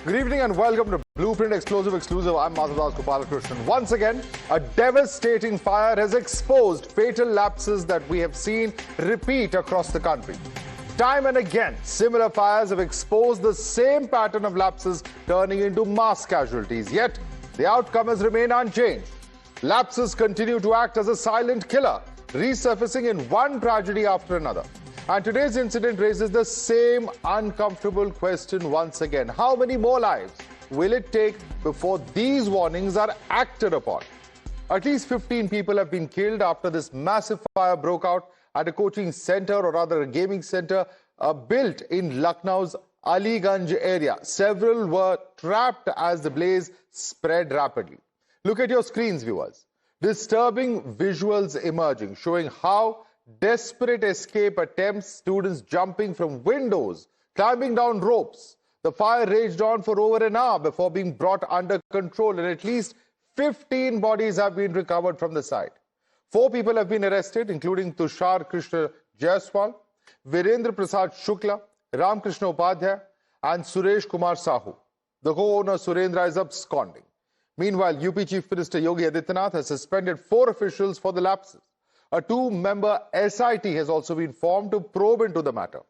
Good evening and welcome to Blueprint Exclusive. I'm Madhavdas G. Once again, a devastating fire has exposed fatal lapses that we have seen repeat across the country. Time and again, similar fires have exposed the same pattern of lapses, turning into mass casualties. Yet, the outcome has remained unchanged. Lapses continue to act as a silent killer, resurfacing in one tragedy after another. And today's incident raises the same uncomfortable question once again. How many more lives will it take before these warnings are acted upon? At least 15 people have been killed after this massive fire broke out at a coaching center, or rather a gaming center, built in Lucknow's Aliganj area. Several were trapped as the blaze spread rapidly. Look at your screens, viewers. Disturbing visuals emerging, showing how desperate escape attempts, students jumping from windows, climbing down ropes. The fire raged on for over an hour before being brought under control, and at least 15 bodies have been recovered from the site. 4 people have been arrested, including Tushar Krishna Jaiswal, Virendra Prasad Shukla, Ram Krishna Upadhyay, and Suresh Kumar Sahu. The co-owner Surendra is absconding. Meanwhile, UP Chief Minister Yogi Adityanath has suspended 4 officials for the lapses. A 2-member SIT has also been formed to probe into the matter.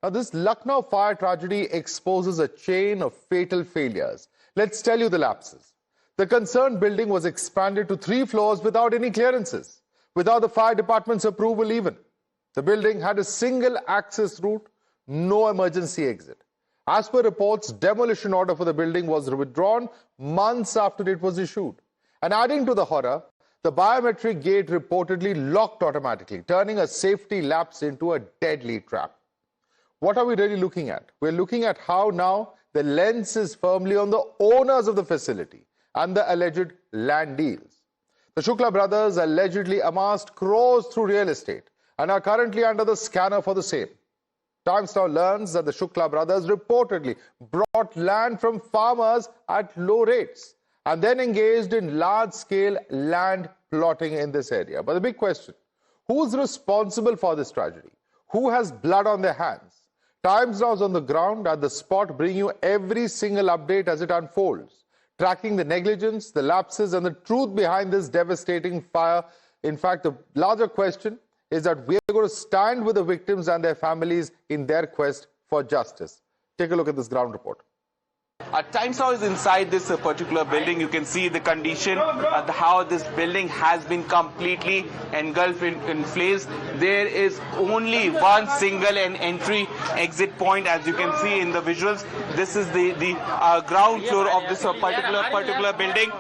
Now, this Lucknow fire tragedy exposes a chain of fatal failures. Let's tell you the lapses. The concerned building was expanded to 3 floors without any clearances, without the fire department's approval even. The building had a single access route, no emergency exit. As per reports, demolition order for the building was withdrawn months after it was issued. And adding to the horror, the biometric gate reportedly locked automatically, turning a safety lapse into a deadly trap. What are we really looking at? We're looking at how now the lens is firmly on the owners of the facility and the alleged land deals. The Shukla brothers allegedly amassed crores through real estate and are currently under the scanner for the same. Times now learns that the Shukla brothers reportedly brought land from farmers at low rates and then engaged in large-scale land plotting in this area. But the big question, who's responsible for this tragedy? Who has blood on their hands? Times Now is on the ground at the spot, bringing you every single update as it unfolds, tracking the negligence, the lapses, and the truth behind this devastating fire. In fact, the larger question is that we are going to stand with the victims and their families in their quest for justice. Take a look at this ground report. Times Now is inside this particular building. You can see the condition, how this building has been completely engulfed in flames. There is only one single entry exit point, as you can see in the visuals. This is the ground floor of this particular building.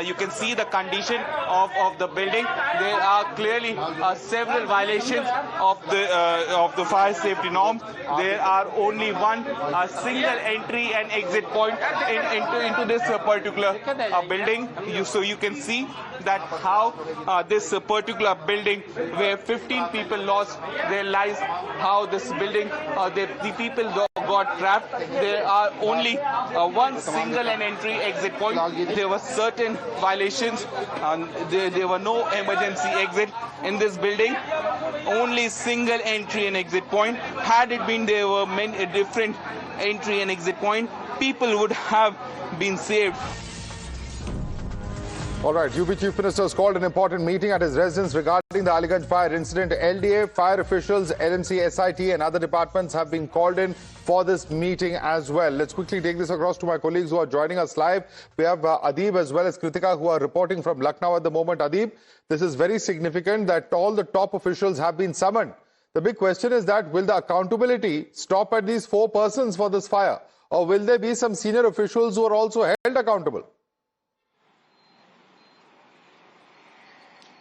You can see the condition of the building. There are clearly several violations of the fire safety norms. There are only one single entry and exit point into this particular building. So you can see that how this particular building, where 15 people lost their lives, how this building, the people got trapped. There are only one single and entry exit point. There were certain violations, and there were no emergency exit in this building. Only single entry and exit point. Had it been there were many different entry and exit point, people would have been saved. All right, UP Chief Minister has called an important meeting at his residence regarding the Aliganj fire incident. LDA, fire officials, LMC, SIT and other departments have been called in for this meeting as well. Let's quickly take this across to my colleagues who are joining us live. We have Adib as well as Kritika, who are reporting from Lucknow at the moment. Adib, this is very significant that all the top officials have been summoned. The big question is that will the accountability stop at these 4 persons for this fire, or will there be some senior officials who are also held accountable?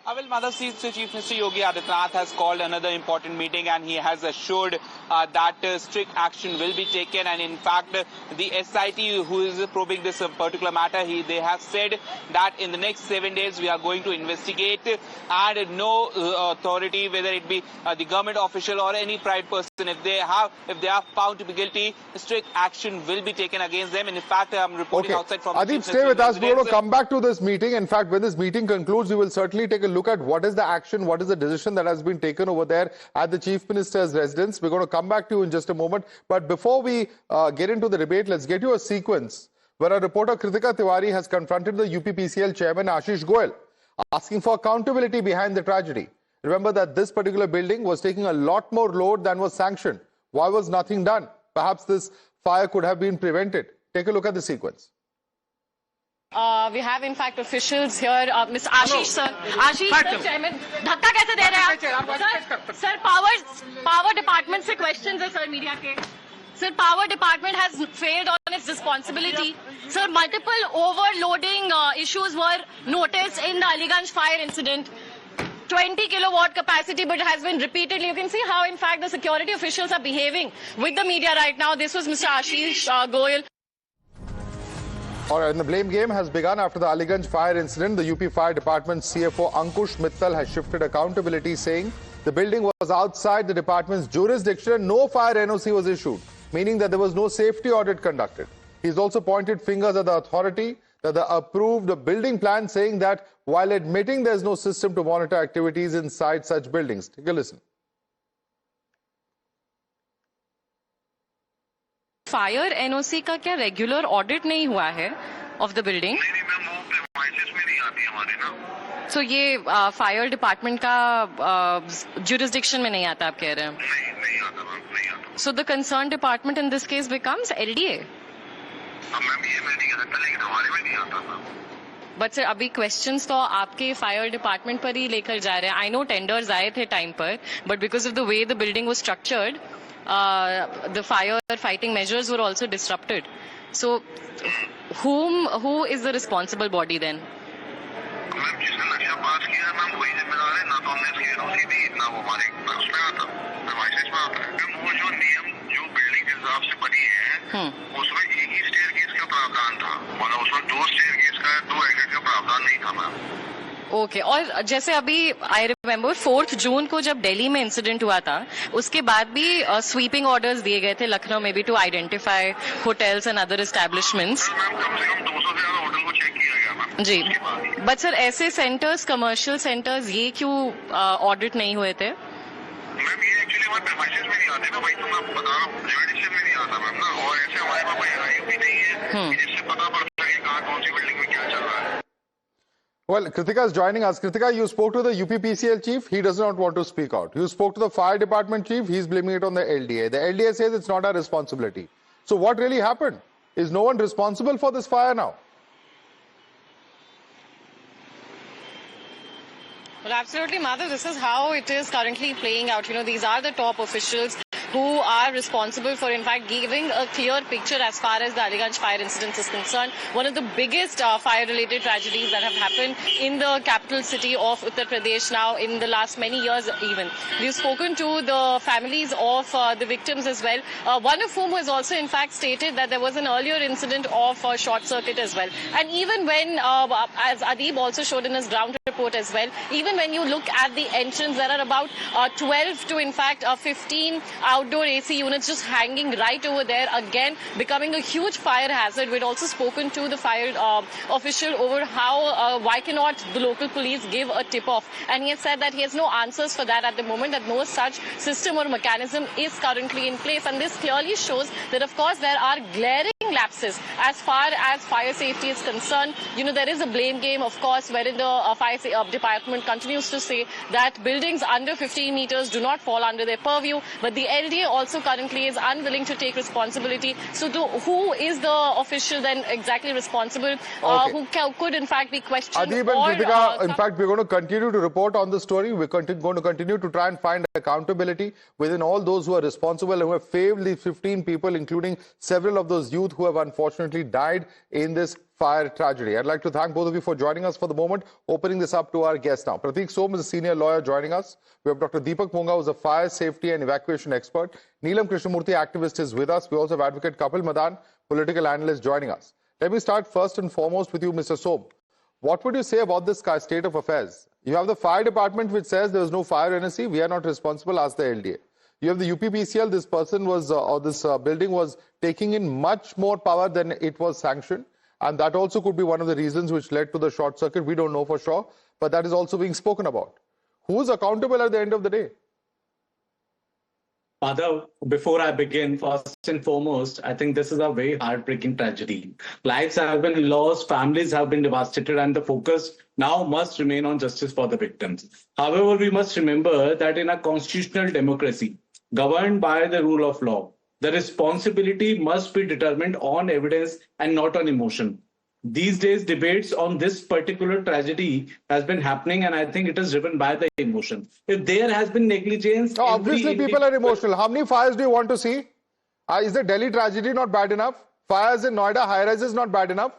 Well, Madhavdas Chief Minister Yogi Adityanath has called another important meeting, and he has assured that strict action will be taken. And in fact, the SIT who is probing this particular matter, they have said that in the next 7 days we are going to investigate, and no authority, whether it be the government official or any private person, if they are found to be guilty, strict action will be taken against them. And in fact, I'm reporting outside from Adib, stay with us. We want to come back to this meeting. In fact, when this meeting concludes, we will certainly take a look look at what is the action, what is the decision that has been taken over there at the Chief Minister's residence. We're going to come back to you in just a moment. But before we get into the debate, let's get you a sequence where our reporter Kritika Tiwari has confronted the UPPCL chairman Ashish Goyal, asking for accountability behind the tragedy. Remember that this particular building was taking a lot more load than was sanctioned. Why was nothing done? Perhaps this fire could have been prevented. Take a look at the sequence. We have in fact officials here, Mr. Ashish sir. Ashish sir, chairman. धक्का कैसे दे रहे हैं? Sir, power department से questions है sir media के. Sir, power department has failed on its responsibility. Sir, multiple overloading issues were noticed in the Aliganj fire incident. 20 kilowatt capacity, but it has been repeatedly. You can see how, in fact, the security officials are behaving with the media right now. This was Mr. Ashish Goyal. All right, and the blame game has begun after the Aliganj fire incident. The UP Fire Department CFO Ankush Mittal has shifted accountability, saying the building was outside the department's jurisdiction and no fire NOC was issued, meaning that there was no safety audit conducted. He's also pointed fingers at the authority that they approved a building plan, saying that while admitting there's no system to monitor activities inside such buildings. Take a listen. Fire NOC का क्या regular audit नहीं हुआ है of the building? नहीं ma'am, वो premises में नहीं आती हमारे ना. So ये fire department का jurisdiction में नहीं आता, आप कह रहे हैं? नहीं आता मैम, नहीं आता. So the concerned department in this case becomes LDA. अब मैम ये मैं नहीं कह सकता, लेकिन हमारे में नहीं आता मैम. बट सर अभी क्वेश्चंस तो आपके फायर डिपार्टमेंट पर ही लेकर जा रहे हैं. आई नो टेंडर्स आए थे टाइम पर, but because of the way the building was structured, the fire fighting measures were also disrupted. So who is the responsible body then? Ma'am जिसने नक्शा पास किया मैम वही जिम्मेदार है. ना तो हमने इसकी एनओसी दी, ना वो हमारे उसमें आता, प्रीमाइसेस में आता है. मैम वो जो नियम जो बिल्डिंग के हिसाब से बनी है, उसमें एक ही स्टेयरकेस का प्रावधान था. मतलब उसमें 2 स्टेयरकेस का 2 एग्जिट का प्रावधान नहीं था मैम. ओके और जैसे अभी आई रिमेम्बर 4 जून को जब दिल्ली में इंसिडेंट हुआ था, उसके बाद भी स्वीपिंग ऑर्डर्स दिए गए थे लखनऊ में भी to identify hotels and other establishment. कम से कम 200 से ज्यादा होटल को चेक किया गया मैम. जी, बट सर ऐसे सेंटर्स, कमर्शियल सेंटर्स, ये क्यों ऑडिट नहीं हुए थे? मैम ये एक्चुअली हमारे प्रीमाइसेस में नहीं आते ना, वही तो मैं आपको बता रहा हूँ. जुडिशियल में नहीं आता मैम ना, और ऐसे हमारे पास कोई आयु भी नहीं है जिससे पता पड़ सके कहाँ कौन सी बिल्डिंग में क्या चल रहा है. Well, Kritika is joining us. Kritika, you spoke to the UPPCL chief. He does not want to speak out. You spoke to the fire department chief. He's blaming it on the LDA. The LDA says it's not our responsibility. So what really happened? Is no one responsible for this fire now? Well, absolutely, Madhav. This is how it is currently playing out. You know, these are the top officials who are responsible for, in fact, giving a clear picture as far as the Aliganj fire incident is concerned. One of the biggest fire-related tragedies that have happened in the capital city of Uttar Pradesh now in the last many years even. We've spoken to the families of the victims as well, one of whom has also, in fact, stated that there was an earlier incident of short circuit as well. And even when, as Adib also showed in his ground report as well, even when you look at the entrance, there are about 12 to, in fact, 15 outdoor AC units just hanging right over there, again becoming a huge fire hazard. We'd also spoken to the fire official over how, why cannot the local police give a tip-off, and he has said that he has no answers for that at the moment, that no such system or mechanism is currently in place. And this clearly shows that, of course, there are glaring lapses as far as fire safety is concerned. You know, there is a blame game, of course, wherein the fire department continues to say that buildings under 15 meters do not fall under their purview, but the LDA also currently is unwilling to take responsibility. So who is the official then exactly responsible, who could in fact be questioned? Adib and Kritika, in fact, we're going to continue to report on the story. We're going to continue to try and find accountability within all those who are responsible and who have failed these 15 people, including several of those youth who have unfortunately died in this fire tragedy. I'd like to thank both of you for joining us for the moment. Opening this up to our guests now. Prateek Som is a senior lawyer joining us. We have Dr. Deepak Monga, who's a fire safety and evacuation expert. Neelam Krishnamurthy, activist, is with us. We also have Advocate Kapil Madan, political analyst, joining us. Let me start first and foremost with you, Mr. Som. What would you say about this state of affairs? You have the fire department which says there was no fire NSC. We are not responsible, as the LDA. You have the UPPCL. This person was, this building was taking in much more power than it was sanctioned. And that also could be one of the reasons which led to the short circuit. We don't know for sure, but that is also being spoken about. Who is accountable at the end of the day? Madhav, before I begin, first and foremost, I think this is a very heartbreaking tragedy. Lives have been lost, families have been devastated, and the focus now must remain on justice for the victims. However, we must remember that in a constitutional democracy governed by the rule of law, the responsibility must be determined on evidence and not on emotion. These days, debates on this particular tragedy has been happening, and I think it is driven by the emotion. If there has been negligence... No, obviously, people are emotional. How many fires do you want to see? Is the Delhi tragedy not bad enough? Fires in Noida, high-rises not bad enough?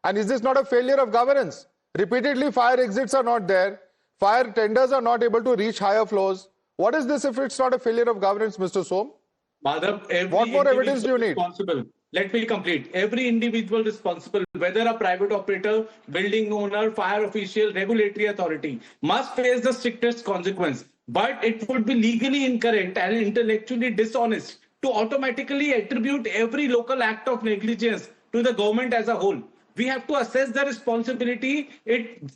And is this not a failure of governance? Repeatedly, fire exits are not there. Fire tenders are not able to reach higher floors. What is this if it's not a failure of governance, Mr. Som? Madhav, what more evidence do you need? Let me complete. Every individual responsible, whether a private operator, building owner, fire official, regulatory authority, must face the strictest consequence. But it would be legally incorrect and intellectually dishonest to automatically attribute every local act of negligence to the government as a whole. We have to assess the responsibility.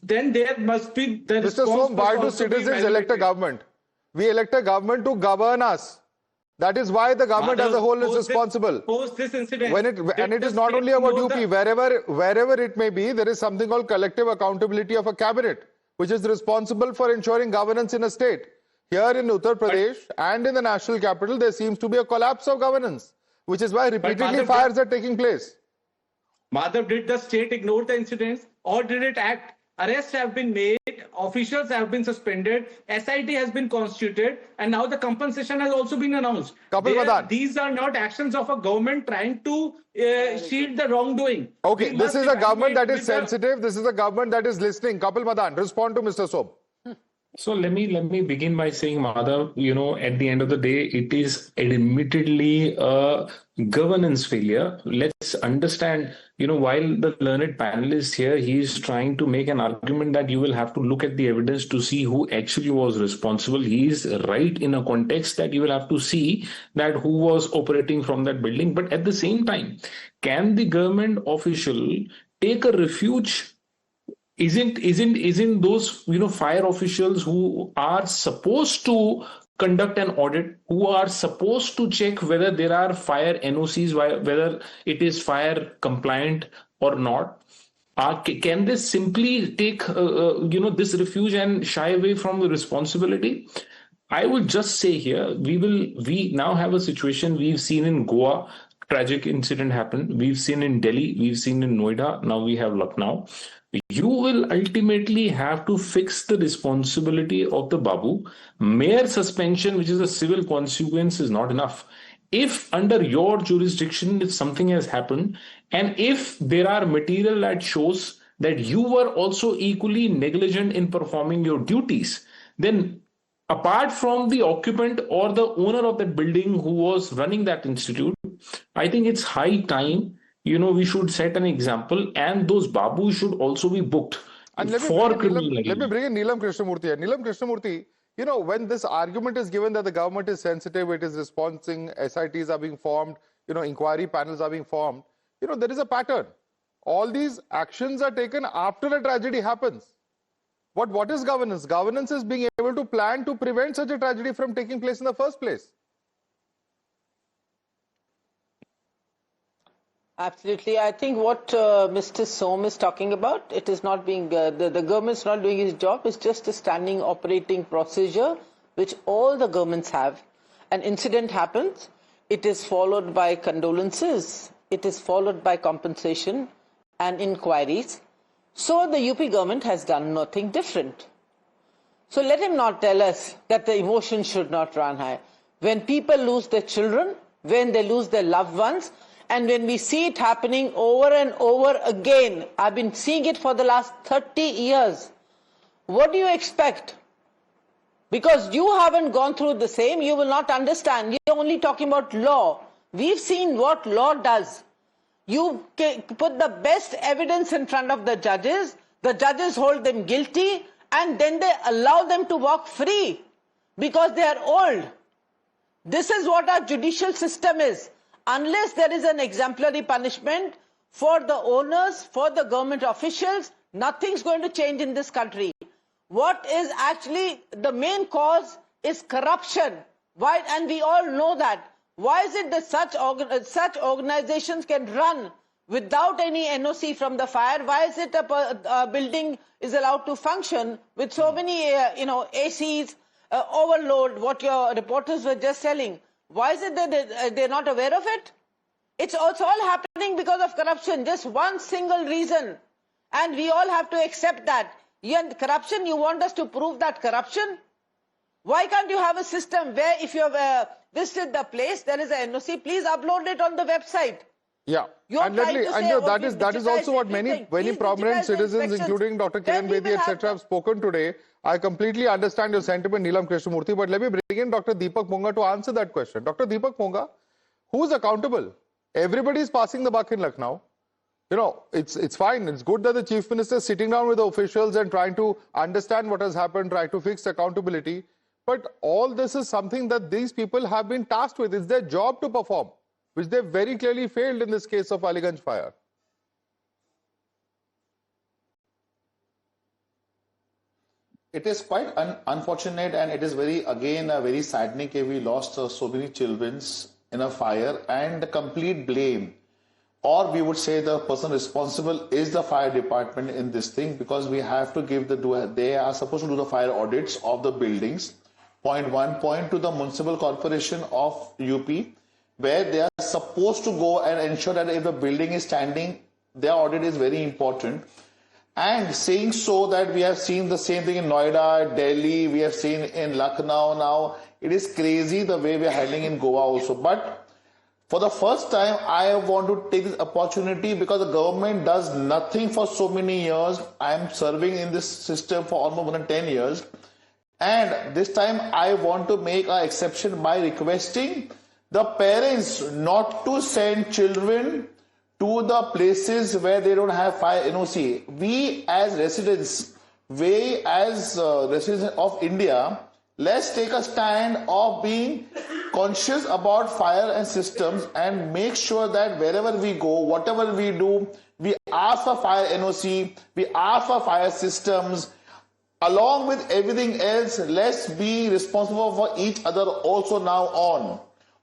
Then there must be the Mr. Som, why do citizens elect a government? We elect a government to govern us. That is why the government as a whole is responsible. Post this incident, and it is not only about UP, wherever it may be, there is something called collective accountability of a cabinet, which is responsible for ensuring governance in a state. Here in Uttar Pradesh and in the national capital, there seems to be a collapse of governance, which is why repeatedly fires are taking place. Madhav, did the state ignore the incidents or did it act? Arrests have been made, officials have been suspended, SIT has been constituted, and now the compensation has also been announced. These are not actions of a government trying to shield the wrongdoing. Okay, this is a government that is sensitive. This is a government that is listening. Kapil Madan, respond to Mr. Som. So let me begin by saying, Madhav, at the end of the day, it is admittedly a governance failure. Let's understand, while the learned panelist here, he is trying to make an argument that you will have to look at the evidence to see who actually was responsible. He is right in a context that you will have to see that who was operating from that building. But at the same time, can the government official take a refuge? Isn't those fire officials who are supposed to conduct an audit, who are supposed to check whether there are fire NOCs, whether it is fire compliant or not? Can they simply take this refuge and shy away from the responsibility? I would just say here, we now have a situation we've seen in Goa. Tragic incident happened. We've seen in Delhi, we've seen in Noida, now we have Lucknow. You will ultimately have to fix the responsibility of the Babu. Mere suspension, which is a civil consequence, is not enough. If under your jurisdiction, if something has happened, and if there are material that shows that you were also equally negligent in performing your duties, then apart from the occupant or the owner of that building who was running that institute, I think it's high time we should set an example, and those Babus should also be booked for criminal negligence. Let me bring in Neelam Krishnamurthy here. Neelam Krishnamurthy, when this argument is given that the government is sensitive, it is responding, SITs are being formed, inquiry panels are being formed, there is a pattern. All these actions are taken after a tragedy happens. What is governance? Governance is being able to plan to prevent such a tragedy from taking place in the first place. Absolutely. I think what Mr. Som is talking about, it is not being, the government's not doing its job. It's just a standing operating procedure, which all the governments have. An incident happens, it is followed by condolences, it is followed by compensation and inquiries. So the UP government has done nothing different. So let him not tell us that the emotion should not run high. When people lose their children, when they lose their loved ones, and when we see it happening over and over again, I've been seeing it for the last 30 years. What do you expect? Because you haven't gone through the same, you will not understand. You're only talking about law. We've seen what law does. You put the best evidence in front of the judges hold them guilty, and then they allow them to walk free because they are old. This is what our judicial system is. Unless there is an exemplary punishment for the owners, for the government officials, nothing's going to change in this country. What is actually the main cause is corruption. Why? And we all know that. Why is it that such organizations can run without any NOC from the fire? Why is it a building is allowed to function with so many, ACs, overload, what your reporters were just telling? Why is it that they're not aware of it? It's all happening because of corruption, just one single reason. And we all have to accept that. Corruption, you want us to prove that corruption? Why can't you have a system where if you have visited the place, there is a NOC, please upload it on the website. Yeah, and that is also what many prominent citizens, including Dr. Kiran Bedi, etc., have spoken today. I completely understand your sentiment, Neelam Krishnamurthy, but let me bring in Dr. Deepak Monga to answer that question. Dr. Deepak Monga, who's accountable? Everybody is passing the buck in Lucknow. It's fine. It's good that the Chief Minister is sitting down with the officials and trying to understand what has happened, trying to fix accountability. But all this is something that these people have been tasked with. It's their job to perform, which they very clearly failed in this case of Aliganj fire. It is quite unfortunate, and it is very saddening that we lost so many children in a fire, and the complete blame, or we would say the person responsible, is the fire department in this thing, because we have to give they are supposed to do the fire audits of the buildings. Point one. Point to the Municipal Corporation of UP, where they are supposed to go and ensure that if the building is standing, their audit is very important. And saying so that we have seen the same thing in Noida, Delhi, we have seen in Lucknow now. It is crazy the way we are handling in Goa also. But for the first time, I want to take this opportunity, because the government does nothing for so many years. I am serving in this system for almost more than 10 years. And this time I want to make an exception by requesting the parents not to send children to the places where they don't have fire NOC. We as residents of India, let's take a stand of being conscious about fire and systems, and make sure that wherever we go, whatever we do, we ask for fire NOC, we ask for fire systems. Along with everything else, let's be responsible for each other also now on.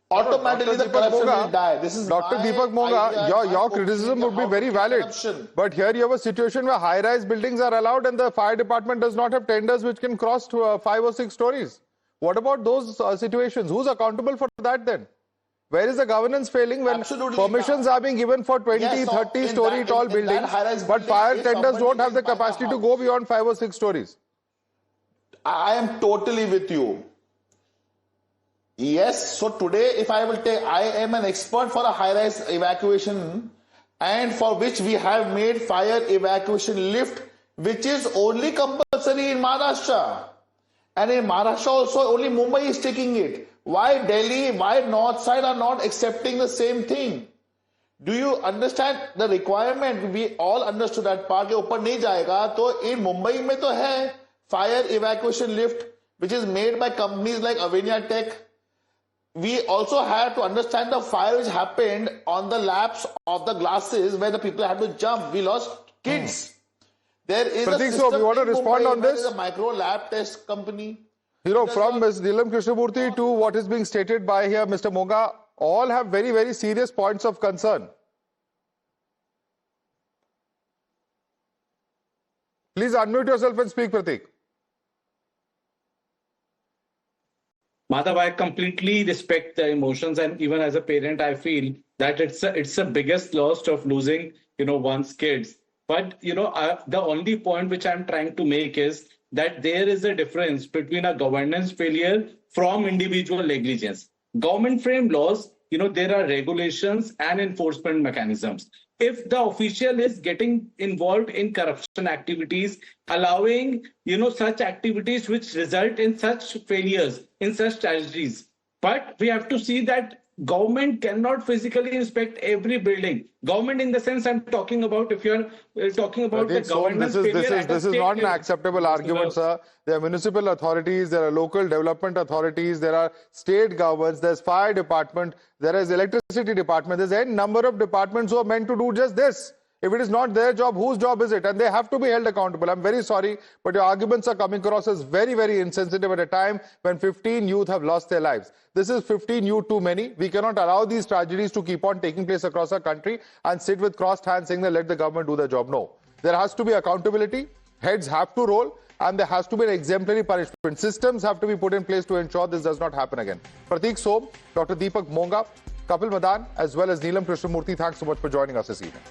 Automatically the corruption will die. This is Dr. Deepak Monga, your criticism would be very valid. But here you have a situation where high-rise buildings are allowed and the fire department does not have tenders which can cross to 5 or 6 stories. What about those situations? Who's accountable for that then? Where is the governance failing when permissions are being given for 20, 30 story tall buildings, but fire tenders don't have the capacity to go beyond 5 or 6 stories? I am totally with you. Yes, so today if I will take, I am an expert for a high-rise evacuation, and for which we have made fire evacuation lift, which is only compulsory in Maharashtra. And in Maharashtra also only Mumbai is taking it. Why Delhi, why North side are not accepting the same thing? Do you understand the requirement? We all understood that part के ऊपर नहीं जाएगा, तो in Mumbai में तो है fire evacuation lift, which is made by companies like Avenia Tech. We also have to understand the fire which happened on the laps of the glasses where the people had to jump. We lost kids. There is a system so we want to respond on this. There is a micro lab test company. From Ms. Neelam Krishnamurthy to what is being stated by here, Mr. Monga, all have very, very serious points of concern. Please unmute yourself and speak, Pratik. Madhav, I completely respect the emotions, and even as a parent, I feel that it's the biggest loss of losing, one's kids. But, the only point which I'm trying to make is that there is a difference between a governance failure from individual negligence. Government frame laws, there are regulations and enforcement mechanisms. If the official is getting involved in corruption activities, allowing, such activities which result in such failures, in such tragedies. But we have to see that government cannot physically inspect every building. Government, in the sense I'm talking about, if you're talking about the governance failure at a this is state not an level. acceptable argument, sir. There are municipal authorities, there are local development authorities, there are state governments, there's fire department, there is electricity department, there's a number of departments who are meant to do just this. If it is not their job, whose job is it? And they have to be held accountable. I'm very sorry, but your arguments are coming across as very, very insensitive at a time when 15 youth have lost their lives. This is 15 youth too many. We cannot allow these tragedies to keep on taking place across our country and sit with crossed hands saying that let the government do their job. No. There has to be accountability. Heads have to roll. And there has to be an exemplary punishment. Systems have to be put in place to ensure this does not happen again. Prateek Som, Dr. Deepak Monga, Kapil Madan, as well as Neelam Krishnamurthy, thanks so much for joining us this evening.